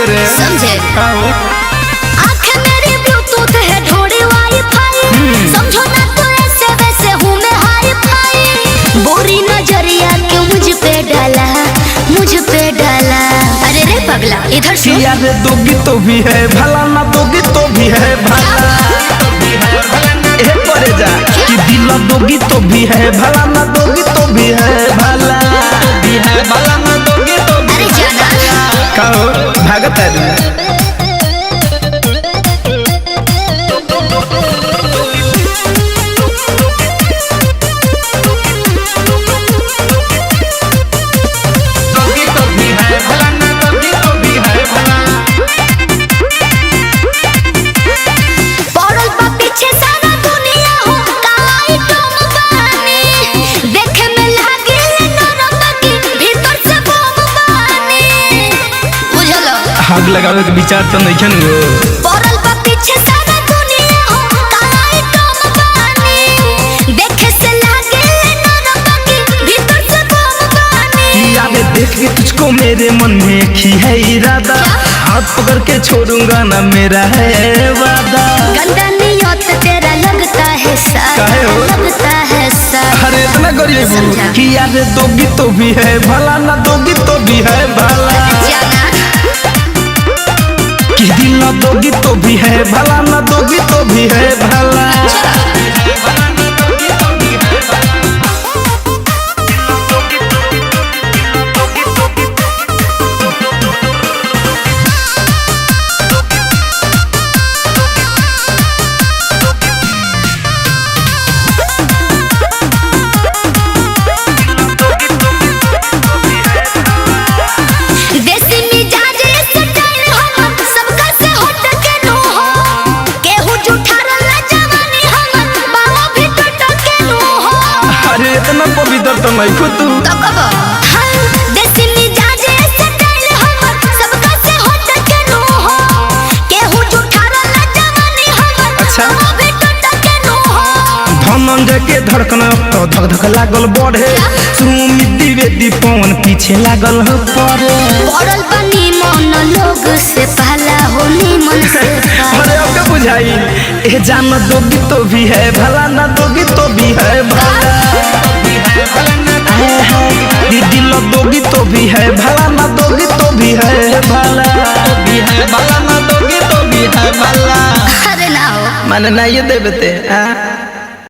रे समझे आँख मेरी ब्लूटूथ है ढोड़ी वाईफाई समझो ना तो ऐसे वैसे हूँ मैं हाई फाई बोरी नजरिया क्यों मुझ पे डाला अरे रे पगला इधर सुन यार दोगी तो भी है भला ना दोगी तो भी है भला परे जा कि दिल दोगी तो भी है भला ना दोगी तो भी है भला ना दोगी तो अरे जाना कहो भागत है आग लगावे के विचार तो नहीं खन वो पड़ल बा पीछे सारा दुनिया हो काई टम बानी देखे से लागे नरम की भीतर से बम बानी याद देख के तुझको मेरे मन में की है इरादा हाथ पकड़ के छोड़ूंगा ना मेरा है वादा गंदा नियत तेरा लगता है सारा अरे इतना गरीब कि याद दोगी तो भी है भला ना दोगी तो भी है भला कि दिल ना दोगी तो भी है भला ना दोगी तो भी है भला पवित्र तो नहीं खुद तू तो कब देसी मिजाज ऐसे डाल हम सबका से हट के नो हो केहू जुठारा ला जवानी हम अच्छा अभी टट के नो हो धनंजय के धड़कन तो धक धक लागल बढ़े सुमित द्विवेदी पवन पीछे लागल हो पड़े पड़ल बनी मन लोग से पहला होनी मन से अरे ओके बुझाई ए जान दोगी तो भी है भला ना दोगी तो भी है भला दिल दोगी तो भी है भला ना दोगी तो भी है भला ना दोगी तो भी है भला अरे ना हो माने ना ये देबते